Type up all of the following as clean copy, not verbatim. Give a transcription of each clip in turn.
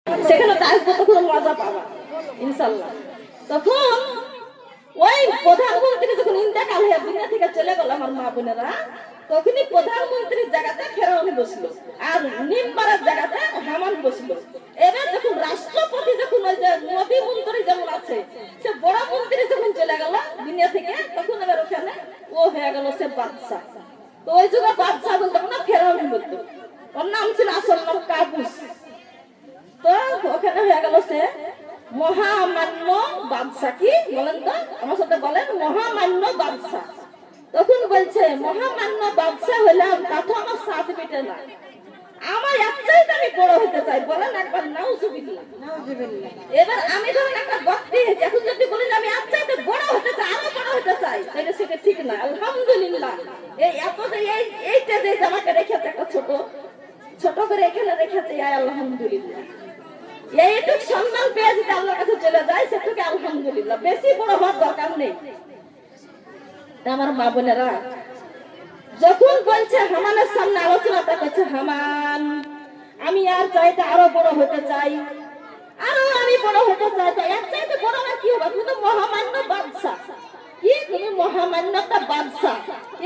সেখানে আসবো, তখন মজা পাবা ইনশাল্লাহ। তখন ওই প্রধানমন্ত্রী যখন ইন্তেকাল হয়ে দুনিয়া থেকে চলে গেল আমার মা বোনেরা, তখনই প্রধানমন্ত্রীর জায়গাতে ফেরাউনি বসলো আর নিম্বারের জায়গাতে হামান বসলো। এবার যখন রাষ্ট্রপতি, যখন ওই যে নবী মন্ত্রী যেমন আছে, সে বড় মন্ত্রী যখন চলে গেল দুনিয়া থেকে, তখন এবার ওখানে ও হয়ে গেল সে বাদশা। তো ওই যুগে বাদশা বলতো না, ফেরাউনি বলতো। ওর নাম ছিল আসল নাম কাবুস। তো ওখানে হয়ে গেল সে মহামান্য বাদশা। কি বলেন তো, আমার সাথে বলেন, মহামান্য বাদশা। তখন বলছে মহামান্য বাদশা হলাম, তা তো আমার সাথ মিটে না, আমার একটাই আমি বড় হতে চাই। বলেন একবার নাউজুবিল্লাহ। এবার আমি ধরেন একটা ভক্তি, এখন যদি বলি আমি একটাই বড় হতে চাই, আরো বড় হতে চাই, তাহলে সেটা ঠিক না। আলহামদুলিল্লাহ, এই এত যে এইটা যে আমাকে রেখেছে, একটা ছোট ছোট করে এখানে রেখেছে, আলহামদুলিল্লাহ। এইটুক সম্মান পেয়ে যদি আল্লাহর কাছে চলে যায়, সেটুকু আলহামদুলিল্লাহ, বেশি বড় হওয়ার দরকার নেই। আমার মা বোনেরা, যখন বলছে হামানের সামনে আলোচনাটা করছে, হামান আমি আর চাইতে আরো বড় হতে চাই, আরো আমি বড় হতে চাই, তো এক চাইতে বড় আর কি হবে? তুমি তো মহামান্য বাদশা। কি তুমি মহামান্যতা বাদশা?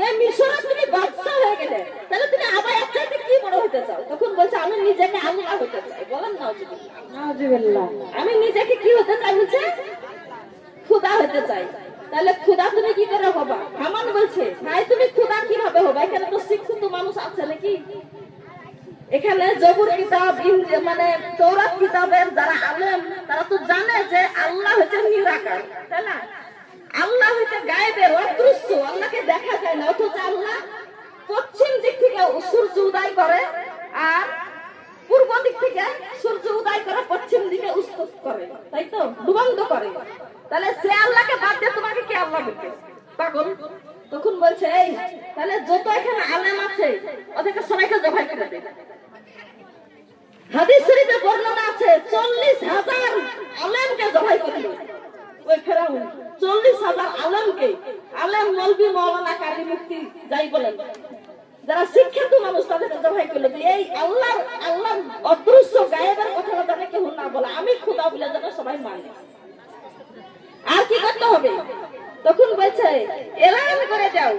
এই মিশরে তুমি বাদশা হয়ে গেলে, তাহলে তুমি আবার এক চাইতে কি বড় হতে চাও? তখন বলছে আমি নিজেকে আল্লাহ হতে চাই। বলেন নাউজুবিল্লাহ। আমি নিজেকে কি হতে চাই? বলছে খুদা হতে চাই। তাহলে খুদা তুমি কি করে হবা? হামান বলছে ভাই তুমি খুদা কিভাবে হবা? এখানে তো শিক্ষিত মানুষ আছে নাকি? এখানে জবুর কিতাব, মানে তৌরাত কিতাবের যারা আলেম, তারা তো জানে যে আল্লাহ হচ্ছে নিরাকার, তাই না? আল্লাহ হচ্ছে গায়েবের, অদৃশ্য, আল্লাহকে দেখা যায় না। অথচ আল্লাহ পশ্চিম দিক থেকে সূর্য উদয় করে, আর পূর্ব দিক থেকে সূর্য উদয় করে পশ্চিম দিকে উস্ত করে, তাই তো, ডুবন্ত করে। তাহলে সে আল্লাহকে বাদ দিয়ে তোমাকে কি আল্লাহ বলবে? পাগল। তখন বলছে এই, তাহলে যত এখানে আলেম আছে ওদেরকে সবাইকে জবাই করে দেবে। হাদিস শরীফে বর্ণনা আছে 40,000 আলেমকে জবাই করলো ওই ফেরাউন। 40,000 আলেমকে, আলেম, মৌলবি, মাওলানা, কারি, মুফতি যাই বলেন, যারা শিক্ষিত মানুষ, তাদেরকে জবাই করলো। এই আল্লাহ অদৃশ্য গায়েবের কথাটা জানে কেউ না বলে, আমি খোদা বলে যেন সবাই মানে। আর কি করতে হবে? তখন বলছে এলান করে দাও,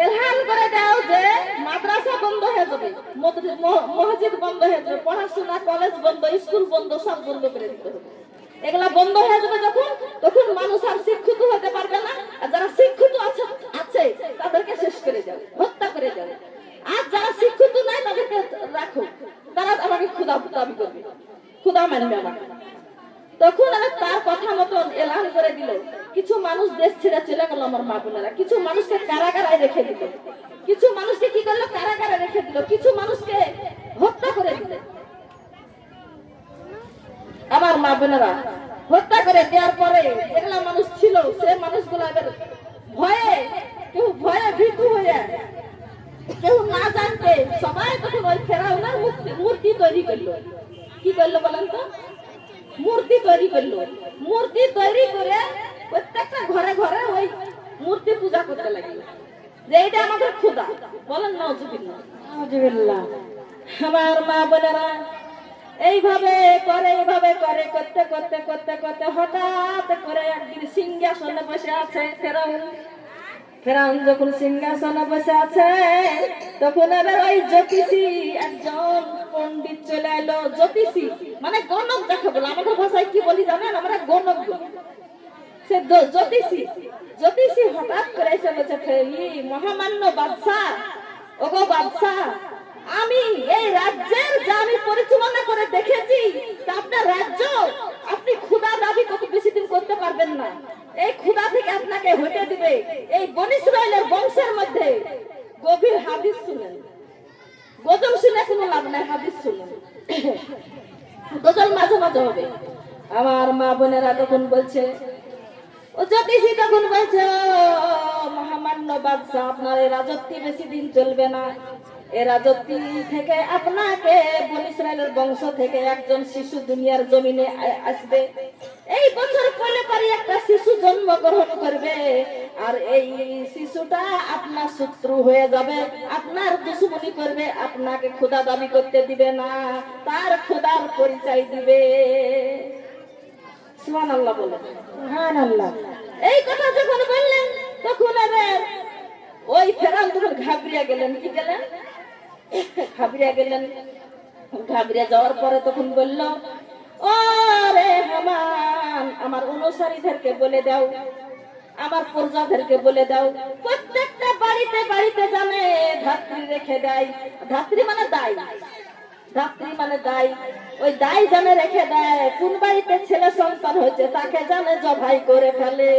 এলান করে দাও যে মাদ্রাসা বন্ধ হয়ে যাবে, মসজিদ বন্ধ হয়ে যাবে, পড়াশোনা, কলেজ বন্ধ, স্কুল বন্ধ, সব বন্ধ করে দিতে হবে। এগুলা বন্ধ হয়ে যাবে যখন, তখন মানুষ আর শিক্ষিত হতে পারবে না। আর যারা শিক্ষিত আছে তাদেরকে শেষ করে যাও, হত্যা করে যাও। আর যারা শিক্ষিত নাই তাদেরকে রাখো, তারা আমাকে ক্ষুধা দাবি করবে, ক্ষুধা মানবে আমাকে। তখন তার কথা মতন এলান করে দিল। কিছু মানুষ দেশ ছেড়ে চলে গেল আমার মা বোনেরা, কিছু মানুষকে কারাগারে রেখে দিল, কিছু মানুষকে কি করলো? কারাগারে রেখে দিল, কিছু মানুষকে হত্যা করে দিল। আমার মা বোনেরা, হত্যা করে দেওয়ার পরে যেগুলা মানুষ ছিল, সে মানুষগুলো এবার ভয়ে, কেউ ভয়ে ভীতু হয়ে, কেউ না জানতে সবাই তখন ওই ফেরাউনের মূর্তি তৈরি করলো। কি করলো বলেন তো? মূর্তি তৈরি করলো। মূর্তি তৈরি করে প্রত্যেকটা ঘরে ঘরে ওই মূর্তি পূজা করতে লাগলো, যে এটা আমাদের খোদা। বলেন নাউজুবিল্লাহ। আমার মা বোনেরা, এইভাবে করে করতে করতে করতে করতে হঠাৎ করে একদিন সিংহাসনে বসে আছে ফেরাউন। ফেরাউন যখন সিংহাসনে বসে আছে, তখন এবার ওই জ্যোতিষী একজন পণ্ডিত চলে এলো। জ্যোতিষী মানে গণক যাকে বলে, আমাদের ভাষায় কি বলি জানেন? আমরা গণক বলি। সে জ্যোতিষী হঠাৎ করে এসে বলছে, মহামান্য বাদশা, ওগো বাদশা, আমি এই রাজ্যের যা আমি পরিচালনা করে দেখেছি, আপনার রাজ্য আপনি ক্ষুধা দাবি কত বেশি দিন করতে পারবেন না। এই ক্ষুধা থেকে আপনাকে হতে দিবে এই বনী ইসরাইলের বংশের মধ্যে। গভীর হাদিস শুনেন, গজল শুনে কোনো লাভ নাই, হাদিস শুনেন, গজল মাঝে মাঝে হবে। আমার মা বোনেরা তখন বলছে, ও জ্যোতিষী তখন বলছে, মহামান্য বাদশা, আপনার এই রাজত্ব বেশি দিন চলবে না। এই রাজত্ব থেকে আপনাকে বনী ইসরাইলের বংশ থেকে একজন শিশু দুনিয়ার জমিনে আসবে। এই বছর পরে পরে একটা শিশু জন্মগ্রহণ করবে, আর এই শিশুটা আপনার শত্রু হয়ে যাবে, আপনার দুশ্মনী করবে, আপনাকে খোদা দাবি করতে দিবে না, তার খোদার পরিচয় দিবে। সুবহানাল্লাহ বলে। সুবহানাল্লাহ। এই কথা যখন বললেন তখন আবার ওই ফেরাউন তখন ঘাবড়িয়ে গেলেন। কি গেলেন? ঘাবড়িয়ে গেলেন। ঘাবড়িয়ে যাওয়ার পরে তখন বলল, ও রে হামান, আমার অনুসারীদেরকে বলে দাও, আমার প্রজাদেরকে বলে দাও, প্রত্যেকটা বাড়িতে বাড়িতে জানে ধাত্রী রেখে দেয়। ধাত্রী মানে দায়, ধাত্রী মানে দায়। ওই দায় জানে রেখে দেয়, কোন বাড়িতে ছেলে সন্তান হয়েছে তাকে জানে জবাই করে ফেলে।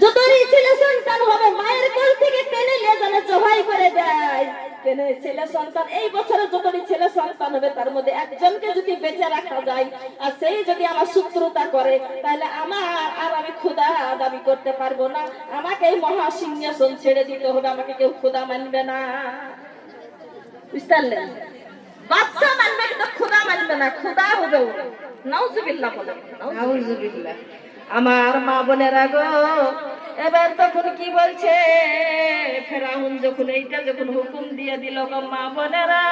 যতই ছেলে সন্তান হবে মায়ের কোল থেকে টেনে নিয়ে জানে জবাই করে দেয়। কেন ছেলে সন্তান এই বছরে যতই ছেলে সন্তান হবে তার মধ্যে একজনকে যদি বেঁচে রাখা যায়, আর সেই যদি আমার শত্রুতা করে, তাহলে আমার আর আমি খোদা দাবি করতে পারবো না, আমাকে এই মহাসিংহাসন ছেড়ে দিতে হবে, আমাকে কেউ খোদা মানবে না। বুঝতে পারলেন? বাদশা মানবে কিন্তু খোদা মানবে না, খোদা হবে। নাউজুবিল্লাহ বলে। নাউজুবিল্লাহ। আমার মা বোনেরা গো, এবার তখন কি বলছে ফেরাউন যখন এইটা যখন হুকুম দিয়ে দিল গো মা বোনেরা,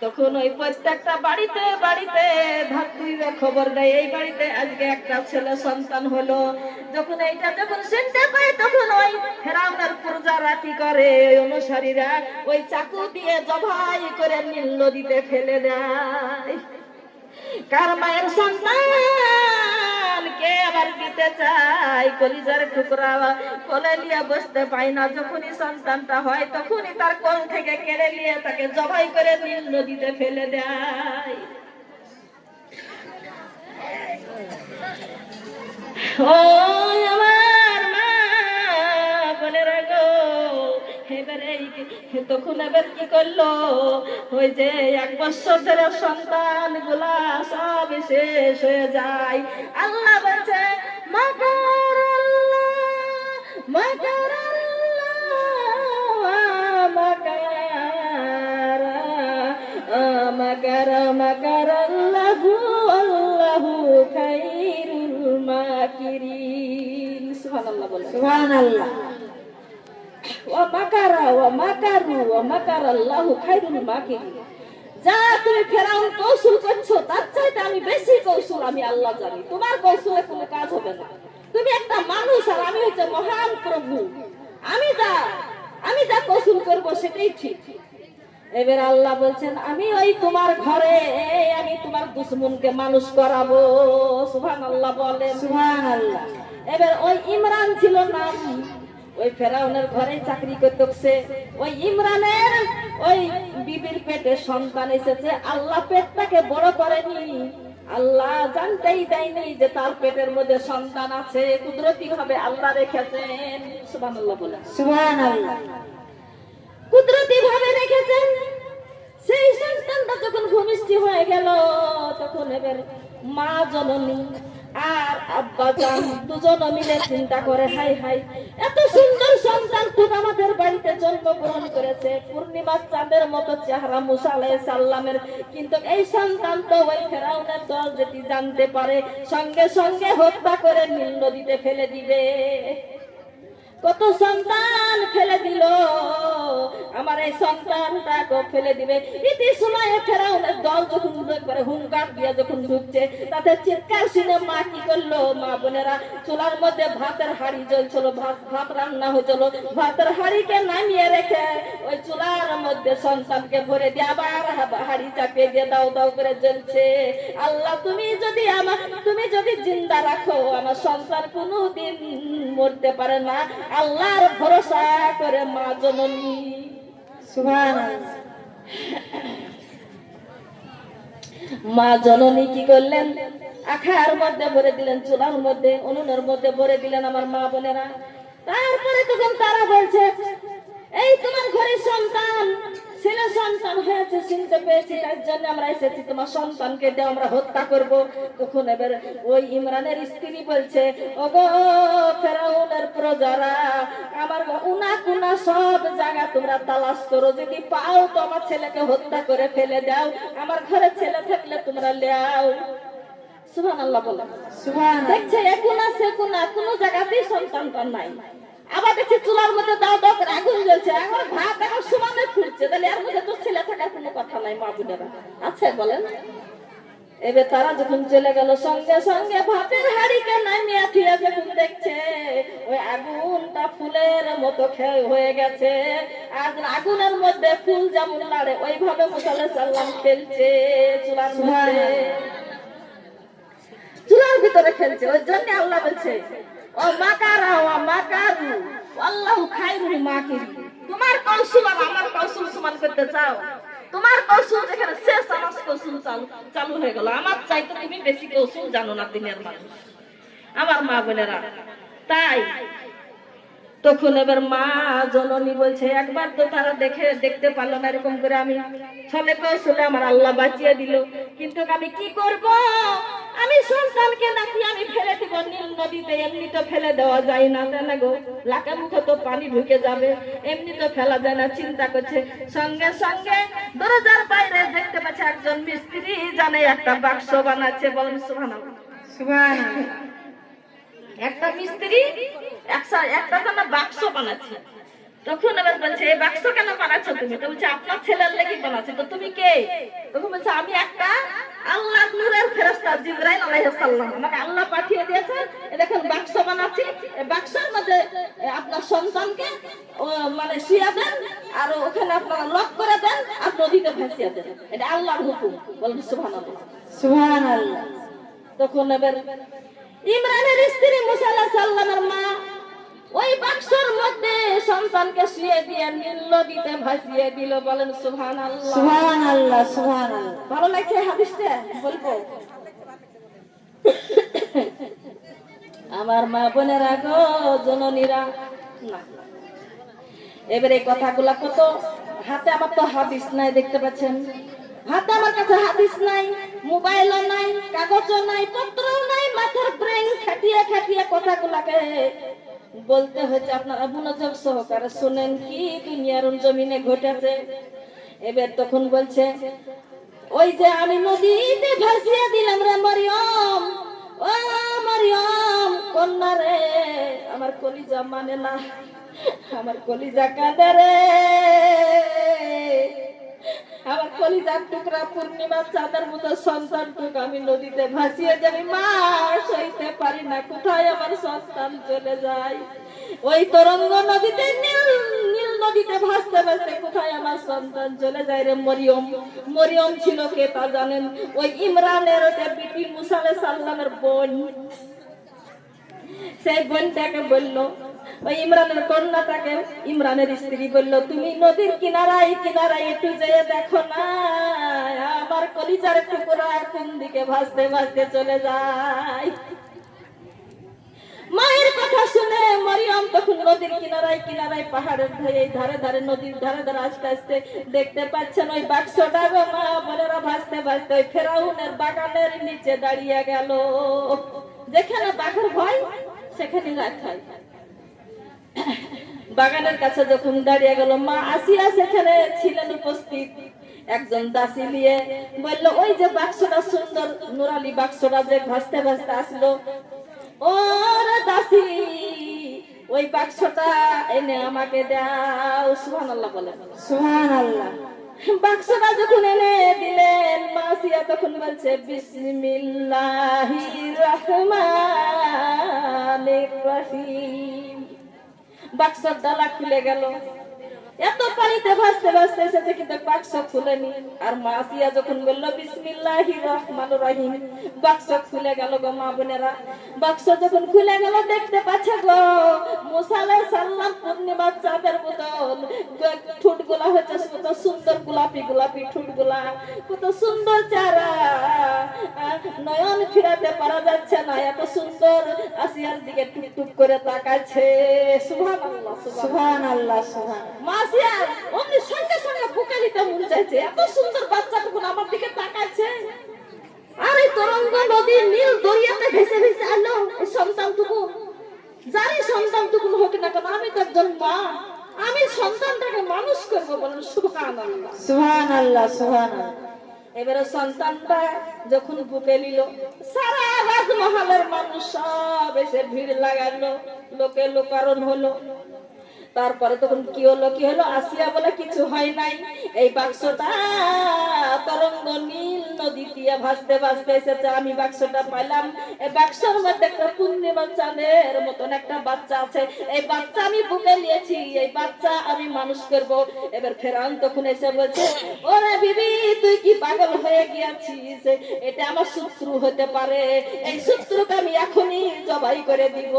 তখন ওই প্রত্যেকটা বাড়িতে বাড়িতে ধাত্রীরা খবর দেয় এই বাড়িতে আজকে একটা ছেলে সন্তান হলো। যখন এইটা যখন শুনতে পায় তখন ওই ফেরাউনের প্রজারা কি করে, অনুসারীরা ওই চাকু দিয়ে জবাই করে নীল নদীতে ফেলে দেয়। কার মায়ের সন্তান কে আবার দিতে চায়, কলিজার টুকরা কোলে নিয়ে বসতে পায় না, যখনই সন্তানটা হয় তখনই তার কোল থেকে কেড়ে নিয়ে তাকে জবাই করে নীল নদীতে ফেলে দেয়। ও আমার মা বোনেরা গো, এবারে তখন এবার কি করলো, ওই যে 1 বছর ধরে সন্তান গুলা সব শেষ হয়ে যায়। আল্লাহ বলছে মাকার আল্লাহ, মাকার আল্লাহ, মাকার মাকার মাকার আল্লাহু আল্লাহু খায়রুল মাকিরিন। সুবহানাল্লাহ বলে। সুবহানাল্লাহ। ওয়া মাকারা ওয়া মাকারু ওয়া মাকারাল্লাহু খায়রুল মাকিরিন। যা তুমি ফেরাউন কৌশল করছো তার চাইতে আমি বেশি কৌশল আমি আল্লাহ জানি, তোমার কৌশলে কোনো কাজ হবে না। তুমি একটা মানুষ আর আমি হচ্ছে মহান প্রভু, আমি যা কৌশল করব সেটাই ঠিক। এবার আল্লাহ বলছেন আমি ওই তোমার ঘরে আমি তোমার দুশমনকে মানুষ করাবো। সুবহানাল্লাহ বলেন। সুবহানাল্লাহ। এবার ওই ইমরান ছিল নাম, ওই ফেরাউনের ঘরে চাকরি করতেছে। ওই ইমরানের ওই বিবির পেটে সন্তান এসেছে, আল্লাহ পেটটাকে বড় করেনি, আল্লাহ জানতেই দেয়নি যে তার পেটের মধ্যে সন্তান আছে, কুদরতি ভাবে আল্লাহ রেখেছেন। সুবহানাল্লাহ বলে। সুবহানাল্লাহ। কুদরতি ভাবে রেখেছেন। সেই সন্তানটা যখন ভূমিষ্ঠ হয়ে গেল তখন এবার মা জননী আর আব্বা জান দুজন মিলে চিন্তা করে, হাই হাই এত সুন্দর সন্তান তো আমাদের বাড়িতে জন্মগ্রহণ করেছে, পূর্ণিমার চাঁদের মতো চেহারা মুসা আলাইহিস সালামের, কিন্তু এই সন্তান তো ওই ফেরাউনের দল যেটি জানতে পারে সঙ্গে সঙ্গে হত্যা করে নীল নদীতে ফেলে দিবে। কত সন্তান ফেলে দিল, আমার এই সন্তানটাকে ফেলে দিবে। ইতি সময়ে ফেরাউনের দল যখন করে হুঙ্কার দিয়ে যখন ঢুকছে, তাতে চিৎকার শুনে মা কি করলো, মা বোনেরা চুলার মধ্যে ভাতের হাঁড়ি জ্বলছিল, ভাত রান্না হয়েছিল, ভাতের হাঁড়িকে নামিয়ে রেখে ওই চুলার মধ্যে সন্তানকে ভরে দিয়ে আবার হাঁড়ি চাপিয়ে দিয়ে দাও দাও করে জ্বলছে। আল্লাহ তুমি যদি জিন্দা রাখো আমার সন্তান কোনোদিন মরতে পারে না, আল্লাহর ভরসা করে মা জননী। সুবহানাল্লাহ। মা জননী কি করলেন, আখার মধ্যে ভরে দিলেন, চুলার মধ্যে উনুনের মধ্যে ভরে দিলেন আমার মা বোনেরা। তারপরে তখন তারা বলছে এই তোমার ঘরে সন্তান ছেলে সন্তান হয়েছে শুনতে পেয়েছি, তার জন্য আমরা এসেছি, তোমার সন্তানকে দিয়ে আমরা হত্যা করব। তখন এবার ওই ইমরানের স্ত্রী বলছে, ওগো ফেরাউনের প্রজারা, আমার উনা কুনা সব জায়গা তোমরা তালাশ করো, যদি পাও তো আমার ছেলেকে হত্যা করে ফেলে দাও, আমার ঘরে ছেলে থাকলে তোমরা লেও। সুবহানাল্লাহ বলো। সুবহানাল্লাহ। দেখছে একুনা সেকুনা কোনো জায়গাতেই সন্তান পান নাই। আবার দেখছি চুলার মধ্যে দাও দাও করে আগুন জ্বলছে, আমার ভাত এখন সমানে ফুটছে, তাহলে এর মধ্যে তো ছেলে থাকার কোনো কথা নাই মা বোনেরা, আছে বলেন? এবার তারা যখন চলে গেল, সঙ্গে সঙ্গে ভাতের হাড়িকে নামিয়ে থিয়া যখন দেখছে ওই আগুনটা ফুলের মতো হয়ে গেছে, আর আগুনের মধ্যে ফুল যেমন লাড়ে ওইভাবে মুসা আলাইহিস সালাম খেলছে চুলার মধ্যে, চুলার ভিতরে খেলছে। ওই জন্য আল্লাহ বলছে, ও মাকারা ও মাকারু আল্লাহু খায়রুল মাকিরিন। তোমার কৌশল আর আমার কৌশল সমান করতে চাও, তোমার কৌশল যেখানে শেষ, আমার কৌশল চালু হয়ে গেল। আমার চাইতে তুমি বেশি কৌশল জানো না দুনিয়ার মানুষ, আমার মা বোনেরা। তাই তখন এবার মা জননী বলছে, একবার তো তারা দেখতে পারলো না এরকম করে আমি ছলে কৌশলে আমার আল্লাহ বাঁচিয়ে দিল, কিন্তু আমি কি করব? আমি সন্তানকে নাকি আমি ফেলে দিব নীল নদীতে? এমনি তো ফেলে দেওয়া যায় না, তাই না গো? লাখের মুখে তো পানি ঢুকে যাবে, এমনি তো ফেলা যায় না। চিন্তা করছে, সঙ্গে সঙ্গে দরজার বাইরে দেখতে পাচ্ছে একজন মিস্ত্রি জানে একটা বাক্স বানাচ্ছে। বলেন সুবহানাল্লাহ। সুবহানাল্লাহ। একটা মিস্ত্রি একটা যেন বাক্স বানাচ্ছে। তখন এবার বলছে, এই বাক্স কেন বানাচ্ছো তুমি? তো বলছে, আপনার ছেলের লেগে বানাচ্ছে। তো তুমি কে? তখন বলছে, আমি একটা আল্লাহ নূরের ফেরেশতা জিবরাইল আলাইহিস সালাম, আমাকে আল্লাহ পাঠিয়ে দিয়েছে, দেখেন বাক্স বানাচ্ছি, এই বাক্সের মধ্যে আপনার সন্তানকে মানে শুয়ে দেন, আর ওখানে আপনারা লক করে দেন, আর নদীতে ভাসিয়ে দেন, এটা আল্লাহর হুকুম। বলেন সুবহানাল্লাহ। সুবহানাল্লাহ। তখন এবার ইমরানের স্ত্রী মুসা আলাইহিস সালামের মা ওই বাক্সের মধ্যে সন্তানকে শুয়ে দিয়ে নীল নদীতে ভাসিয়ে দিল। বলেন সুবহানাল্লাহ। সুবহানাল্লাহ। সুবহানাল্লাহ। ভালো লাগছে হাদিসটা? বলবো আমার মা বোনেরা গো, জননীরা, না এবারে এই কথাগুলা কত, হাতে আমার তো হাদিস নাই, দেখতে পাচ্ছেন হাতে আমার কাছে হাদিস নাই, মোবাইলও নাই, কাগজও নাই, পত্রও নাই, মাথার ব্রেন খাটিয়ে খাটিয়ে কথাগুলাকে বলতে হচ্ছে। আপনারা মনোযোগ সহকারে শুনেন কি দুনিয়ার জমিনে ঘটেছে। এবার তখন বলছে, ওই যে আমি নদীতে ভাসিয়ে দিলাম রে মরিয়ম, ও মরিয়ম কন্যা রে, আমার কলিজা মানে না, আমার কলিজা কাঁদে রে, আমার কলিজার টুকরা পূর্ণিমার চাঁদের মতো সন্তানটুকু আমি নদীতে ভাসিয়ে যাবি, মা সইতে পারি না, কোথায় আমার সন্তান চলে যায়? ওই তরঙ্গ নদীতে নীল নদীতে ভাসতে ভাসতে কোথায় আমার সন্তান চলে যায় রে মরিয়ম। মরিয়ম ছিল কে তা জানেন? ওই ইমরানের বিবি মুসা আলাইহিস সালামের বোন। সেই বোনটাকে বললো, ওই ইমরানের কন্যাটাকে ইমরানের স্ত্রী বলল, তুমি নদীর কিনারায় কিনারায় একটু যেয়ে দেখো না, আমার কলিজার টুকরা কোন দিকে ভাসতে ভাসতে চলে যায়। মায়ের কথা শুনে মরিয়ম তখন নদীর কিনারায় কিনারায়, পাহাড়ের ধারে ধারে, নদীর ধারে ধারে আস্তে আস্তে দেখতে পাচ্ছেন ওই বাক্সটা গো মা বোনেরা ভাসতে ভাসতে ওই ফেরাউনের বাগানের নিচে দাঁড়িয়ে গেল। যেখানে বাঘের ভয় সেখানে রাখায়, বাগানের কাছে যখন দাঁড়িয়ে গেল, মা আসিয়া সেখানে ছিলেন উপস্থিত। একজন দাসী নিয়ে বলল, ওই যে বাক্সটা সুন্দর নুরালি বাক্সটা যে ভাসতে ভাসতে আসলো, ও রে দাসী, ওই বাক্সটা এনে আমাকে দাও। সুবহানাল্লাহ বলেন। সুবহানাল্লাহ। বাক্সটা যখন এনে দিলেন, মাসিয়া তখন বলছে, বিসমিল্লাহির রহমানির রহিম। বাক্সর ডালা খুলে গেল, এত পানিতে ভাসতে ভাসতে এসেছে কিন্তু বাক্স খুলেনি। আর মাসিয়া যখন বলল বিসমিল্লাহির রহমানির রহিম, বাক্স খুলে গেল গো মা বোনেরা। বাক্স যখন খুলে গেল দেখতে পাচ্ছে গো মুসা আলাইহিস সালাম পূর্ণিমার চাঁদের মতন ঠোঁটগুলা হচ্ছে কত সুন্দর গোলাপি গোলাপি ঠোঁটগুলা, কত সুন্দর চেহারা, নয়ন ফিরাতে পারা যাচ্ছে না, এত সুন্দর আসিয়ার দিকে টুকটুক করে তাকাচ্ছে। সুবহানাল্লাহ, সুবহানাল্লাহ, সুবহান। মা আসিয়া অমনি সঙ্গে সঙ্গে বুকে নিতে মন চাইছে, এত সুন্দর বাচ্চাটুকু আমার দিকে তাকাচ্ছে। আর এই তরঙ্গ নদী নীল দরিয়াতে ভেসে ভেসে আলো এই সন্তানটুকু, যারই সন্তানটুকু হোক না কেন, আমি তো একজন মা, আমি সন্তানটাকে মানুষ করবো। বলেন সুবহানাল্লাহ, সুবহানাল্লাহ, সুবহানাল্লাহ। এবারে সন্তানটা যখন বুকে নিল, সারা রাজমহলের মানুষ সব এসে ভিড় লাগালো, লোকে লোকারণ হলো। তারপরে তখন কি হলো, আসিয়া বলে কিছু হয় নাই, এই বাক্সটা তরঙ্গ নীল নদী দিয়ে ভাসতে ভাসতে এসেছে, আমি বাক্সটা পাইলাম। এই বাক্সের মধ্যে একটা পূর্ণিমা চাঁদের মতন একটা বাচ্চা আছে, এই বাচ্চা আমি বুকে নিয়েছি, এই বাচ্চা আমি মানুষ করব। এবার ফেরাউন তখন এসে বলছে, ওরে বিবি তুই কি পাগল হয়ে গিয়েছিস, এটা আমার শত্রু হতে পারে, এই শত্রুকে আমি এখনই জবাই করে দিব।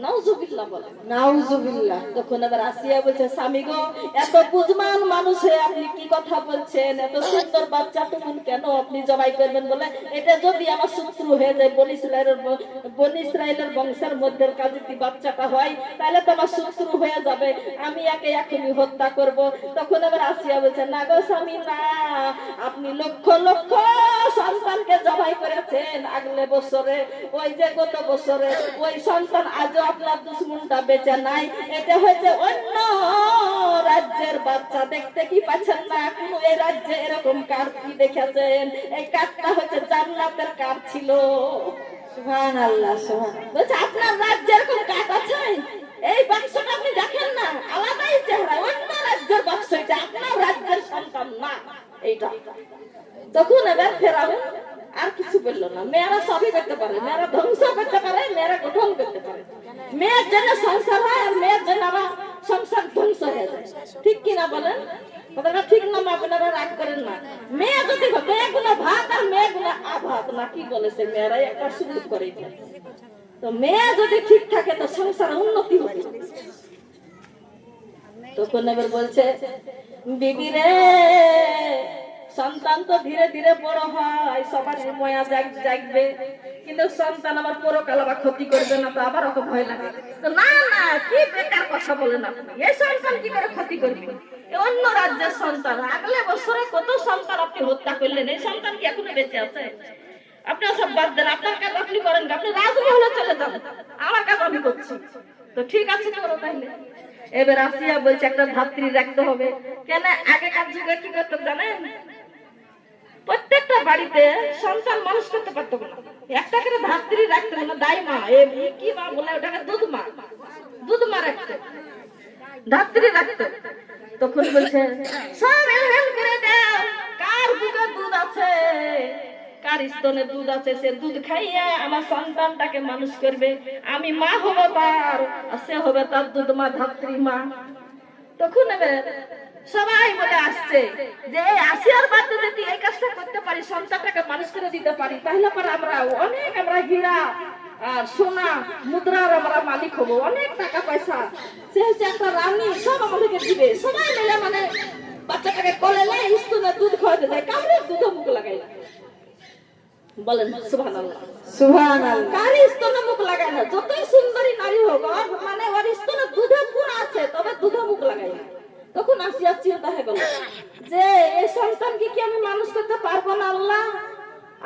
নাউজুবিল্লাহ বলে, নাউজুবিল্লাহ। তখন আবার আসিয়া বলছে, স্বামী গো, এত বুঝমান মানুষে আপনি কি কথা বলছেন, এত সুন্দর বাচ্চা তখন কেন আপনি জবাই করবেন? বলে এটা যদি আমার শত্রু হয়ে যায়, বনি ইসরায়েলের বংশের মধ্যে কাজে বাচ্চাটা হয়, তাহলে তো আমার শত্রু হয়ে যাবে, আমি একে এখনই হত্যা করব। তখন আবার আসিয়া বলছে, না গো স্বামী না, আপনি লক্ষ লক্ষ সন্তানকে জবাই করেছেন আগলে বছরে, ওই যে গত বছরে ওই সন্তান আজ আপনার দুশ্মনটা বেঁচে নাই, এটা হয়েছে অন্য রাজ্যের বাচ্চা। দেখতে কি পাচ্ছেন না, কোন এই রাজ্যে এরকম কার কি দেখেছেন? এই কারটা হচ্ছে জান্নাতের কার ছিল। সুবহানাল্লাহ, সুবহান। বলছে আপনার রাজ্যে এরকম কাঠ আছে, এই বাক্সটা আপনি দেখেন না, আলাদাই চেহারা, অন্য রাজ্যের বাক্স, এটা আপনার রাজ্যের সন্তান না এইটা। তখন এবার ফেরাউন আর কিছু বললো না, মেয়েরা সবই করতে পারে, মেয়েরা ধ্বংস করতে পারে, মেয়েরা গঠন করতে পারে, মেয়ের জন্য সংসার হয় আর মেয়ের জন্য আবার সংসার ধ্বংস হয়ে যায়। ঠিক কিনা বলেন? কথাটা ঠিক না? মা বোনেরা রাগ করেন না। মেয়ে যদি মেয়ে গুলো ভাত আর মেয়ে গুলো আভাত না, কি বলেছে মেয়েরাই একটা সুযোগ করে, তো মেয়ে যদি ঠিক থাকে তো সংসার উন্নতি হবে। তখন এবার বলছে, বিবি রে, সন্তান তো ধীরে ধীরে বড় হয়, সবার ময়া জাগবে, কিন্তু সন্তান আমার পরকাল আবার ক্ষতি করবে না, তো আবার ওকে ভয় লাগে। তো না না, কি বেকার কথা বলেন আপনি, এই সন্তান কি করে ক্ষতি করবে? অন্য রাজ্যের সন্তান, আগলে বছরে কত সন্তান আপনি হত্যা করলেন, এই সন্তান কি এখনো বেঁচে আছে? আপনার সব বাদ দেন, আপনার কাজ আপনি করেন, আপনি রাজমহলে চলে যান, আমার কাজ আমি করছি। তো ঠিক আছে, করো তাহলে। এবার আসিয়া বলছে একটা ধাত্রী রাখতে হবে। কেন? আগেকার যুগে কি করতো জানেন? প্রত্যেকটা বাড়িতে সন্তান মানুষ করতে পারতো না, একটা করে ধাত্রী রাখতে না, দাই মা, কি মা বলে ওটাকে, দুধ মা রাখতে, ধাত্রী রাখতে। তখন বলছে, সব হেল করে দাও, কার বুকে দুধ আছে, কার স্তনে দুধ আছে, সে দুধ খাইয়ে আমার সন্তানটাকে মানুষ করবে, আমি মা হব তার, আর সে হবে তার দুধ মা, ধাত্রী মা। তখন সবাই বলে আসছে যে এই আসিয়ার বাড়িতে যদি এই কাজটা করতে পারি, সন্তানটাকে মানুষ করে দিতে পারি, তাহলে পরে আমরা অনেক হীরা আর সোনা মুদ্রার আমরা মালিক হবো, অনেক টাকা পয়সা, সে হচ্ছে একটা রানী, সব আমাদেরকে দিবে। সবাই মিলে বাচ্চাটাকে কোলে নেয়, স্তনে দুধ খাওয়াতে যায়, কাউরে দুধে মুখ লাগাই না। বলেন সুবহানাল্লাহ, সুবহানাল্লাহ। কার স্তনে মুখ লাগায় না, যতই সুন্দরী নারী হোক, ওর স্তনে দুধের গুণ আছে, তবে দুধে মুখ লাগাই না। তখন আসিয়া চিন্তা হয়ে গেল যে এই সন্তানকে কি আমি মানুষ করতে পারবো না?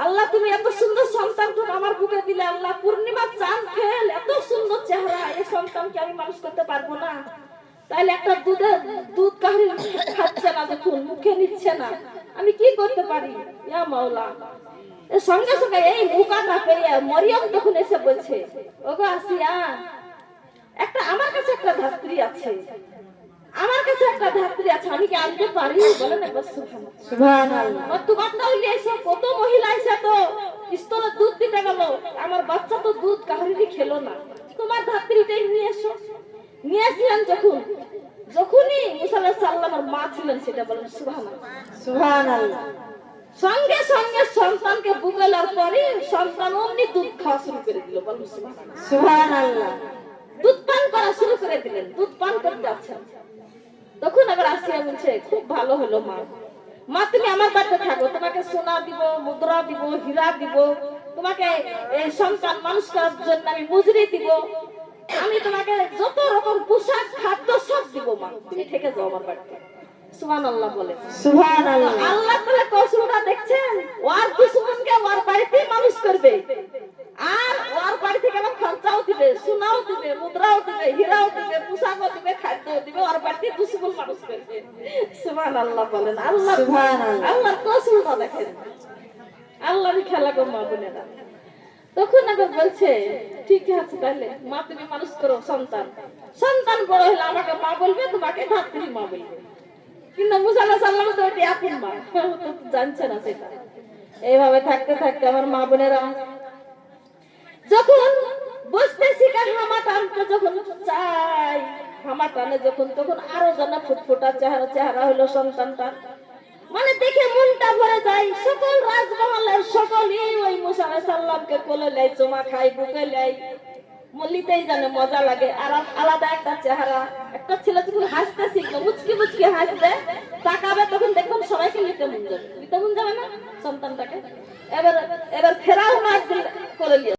আল্লাহ তুমি এত সুন্দর সন্তানটা আমার বুকে দিলে, আল্লাহ পূর্ণিমা চাঁদ ফেল, এত সুন্দর চেহারা, এই সন্তানকে আমি মানুষ করতে পারবো না। তাহলে একটা দুধ কাহিনী খাচ্ছে না, দেখুন মুখে নিচ্ছে না, আমি কি করতে পারি? ইয়া মাওলা। সঙ্গে সঙ্গে এই মুখাটা পেয়ে মরিয়ম তখন এসে বলছে, ওগো আসিয়া, আমার কাছে একটা ধাত্রী আছে, আমি কি আনতে পারি? বলেন একবার সুবহানাল্লাহ। তোমার তাহলে এসে কত মহিলা এসে তো স্তনে দুধ দিতে গেল, আমার বাচ্চা তো দুধ কাহারিরই খেলো না, তোমার ধাত্রীটাই নিয়ে এসো। নিয়ে আসলেন যখনই মুসা আলাইহিস সালামের মা ছিলেন, সেটা বলেন সুবহানাল্লাহ, সুবহানাল্লাহ। সঙ্গে সঙ্গে সন্তানকে বুকে নেওয়ার পরে সন্তান অমনি দুধ খাওয়া শুরু করে দিল। বলেন সুবহানাল্লাহ, সুবহানাল্লাহ। দুধ পান করা শুরু করে দিলেন, দুধ পান করতে আছেন। তখন আবার আসিয়া বলছে, খুব ভালো হলো মা, মা তুমি আমার বাড়িতে থাকো, তোমাকে সোনা দিব, মুদ্রা দিব, হীরা দিব, তোমাকে এই সন্তান মানুষ করার জন্য আমি মজুরি দিব, আমি তোমাকে যত রকম পোশাক খাদ্য সব দিব, মা তুমি থেকে যাও আমার বাড়িতে। সুবহানাল্লাহ বলে। সুবহানাল্লাহ। আল্লাহ তাআলা কসুরটা দেখছেন, ওর দুশমনকে ওর বাড়িতে মানুষ করবে, আর ওর বাড়ি থেকে আমার খরচাও দিবে, সোনাও দিবে, মুদ্রাও দিবে, হীরাও দিবে, পোশাকও দিবে, খাদ্যও দিবে, ওর বাড়িতে দুশমন মানুষ করবে। সুবহানাল্লাহ বলেন। আল্লাহ সুবহানাল্লাহ। আল্লাহর কসুরটা দেখেন, আল্লাহরই খেলা গো মা বোনেরা। তখন আবার বলছে ঠিক আছে তাহলে মা তুমি মানুষ করো সন্তান, সন্তান বড় হলে আমাকে মা বলবে, তোমাকে ধাত্রী মা বলবে। কিন্তু মুসা আলাইহিস সালাম তো ওটি আপন মা, তো জানছে না সেটা। এইভাবে থাকতে থাকতে আমার মা বোনেরা যখন বুঝতে শিখে হামা টানতে যখন চাই, হামা টানে যখন, তখন আরো যেন ফুটফুটা চেহারা হলো সন্তানটা, মানে দেখে মনটা ভরে যায়। সকল রাজমহলের সকলেই ওই মুসা আলাইহিস সালামকে কোলে নেয়, চুমা খায়, বুকে নেয়, মল্লিতেই জানে মজা লাগে। আর আলাদা একটা চেহারা, একটা ছেলে যখন হাসতে শিখবে, মুচকি মুচকি হাসবে, তাকাবে, তখন দেখবেন সবাইকে নিতে মন যাবে, নিতে মন যাবে না সন্তানটাকে। এবার ফেরাও না করে নিয়ে